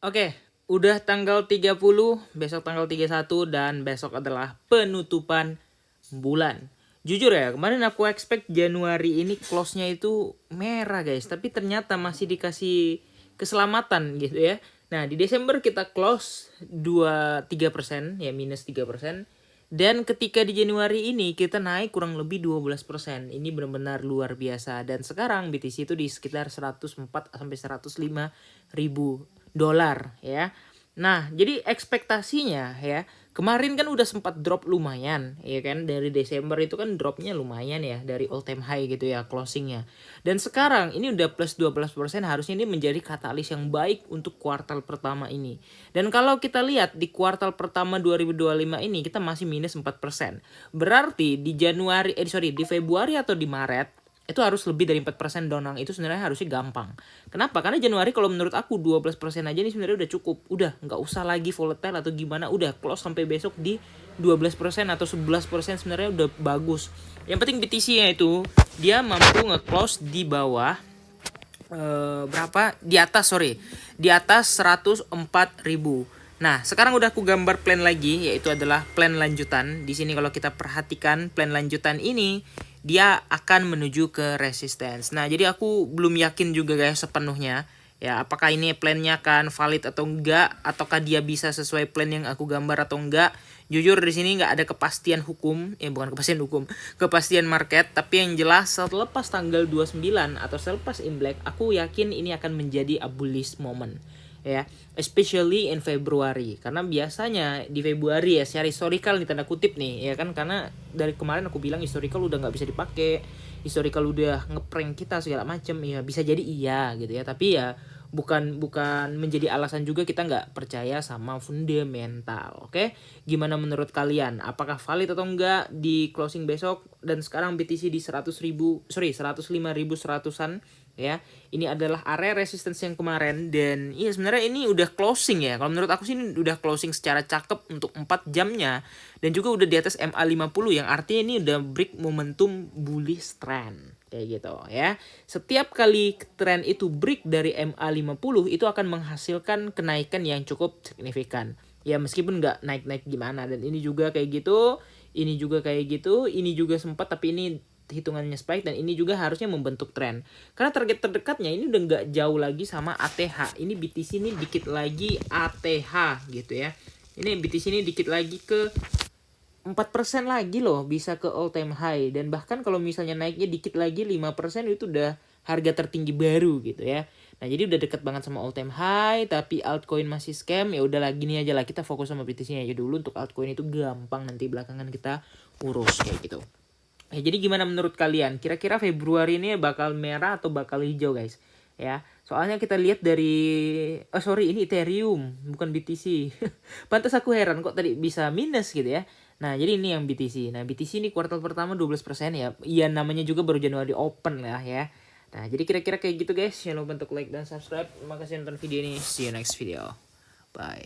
Oke, udah tanggal 30, besok tanggal 31 dan besok adalah penutupan bulan. Jujur ya, kemarin aku expect Januari ini close-nya itu merah guys, tapi ternyata masih dikasih keselamatan gitu ya. Nah, di Desember kita close 3%, ya minus 3%. Dan ketika di Januari ini kita naik kurang lebih 12%. Ini benar-benar luar biasa. Dan sekarang BTC itu di sekitar 104 sampai 105 ribu dolar ya. Nah, jadi ekspektasinya ya, kemarin kan udah sempat drop lumayan, ya kan, dari Desember itu kan dropnya lumayan ya, dari all time high gitu ya closingnya. Dan sekarang ini udah plus 12%, harusnya ini menjadi katalis yang baik untuk kuartal pertama ini. Dan kalau kita lihat di kuartal pertama 2025 ini kita masih minus 4%. Berarti di di Februari atau di Maret itu harus lebih dari 4% donang. Itu sebenarnya harusnya gampang. Kenapa? Karena Januari kalau menurut aku 12% aja nih sebenarnya udah cukup. Udah nggak usah lagi volatile atau gimana. Udah close sampai besok di 12% atau 11% sebenarnya udah bagus. Yang penting BTC-nya itu dia mampu nge-close di bawah berapa? Di atas 104.000. Nah, sekarang udah aku gambar plan lagi, yaitu adalah plan lanjutan. Di sini kalau kita perhatikan plan lanjutan ini, dia akan menuju ke resistance. Nah, jadi aku belum yakin juga guys sepenuhnya. Ya, apakah ini plannya kan valid atau enggak, ataukah dia bisa sesuai plan yang aku gambar atau enggak. Jujur di sini nggak ada kepastian hukum, bukan kepastian hukum, kepastian market, tapi yang jelas selepas tanggal 29 atau selepas Imlek, aku yakin ini akan menjadi a bullish moment ya, especially in Februari, karena biasanya di Februari ya secara historical nih tanda kutip nih ya kan, karena dari kemarin aku bilang historical udah nggak bisa dipakai, historical udah ngeprank kita segala macem ya, bisa jadi iya gitu ya, tapi ya bukan menjadi alasan juga kita nggak percaya sama fundamental. Oke, gimana menurut kalian, apakah valid atau enggak di closing besok? Dan sekarang BTC di 105.100-an ya. Ini adalah area resistance yang kemarin, dan iya sebenarnya ini udah closing ya. Kalau menurut aku sih ini udah closing secara cakep untuk 4 jamnya, dan juga udah di atas MA50 yang artinya ini udah break momentum bullish trend kayak gitu ya. Setiap kali tren itu break dari MA50 itu akan menghasilkan kenaikan yang cukup signifikan. Ya meskipun nggak naik-naik gimana, dan ini juga kayak gitu, ini juga kayak gitu, ini juga sempat, tapi ini hitungannya spike, dan ini juga harusnya membentuk tren. Karena target terdekatnya ini udah nggak jauh lagi sama ATH. Ini BTC ini dikit lagi ATH gitu ya. Ini BTC ini dikit lagi ke 4% lagi loh bisa ke all time high, dan bahkan kalau misalnya naiknya dikit lagi 5% itu udah harga tertinggi baru gitu ya. Nah, jadi udah deket banget sama all time high, tapi altcoin masih scam. Ya udah lagi nih aja lah, kita fokus sama BTC-nya aja dulu. Untuk altcoin itu gampang, nanti belakangan kita urus kayak gitu. Ya, jadi gimana menurut kalian? Kira-kira Februari ini bakal merah atau bakal hijau guys? Ya, soalnya kita lihat dari, ini Ethereum bukan BTC. Pantas aku heran kok tadi bisa minus gitu ya. Nah, jadi ini yang BTC. Nah, BTC ini kuartal pertama 12% ya. Iya, namanya juga baru Januari open lah ya. Nah, jadi kira-kira kayak gitu guys. Jangan lupa untuk like dan subscribe. Terima kasih nonton video ini. See you next video. Bye.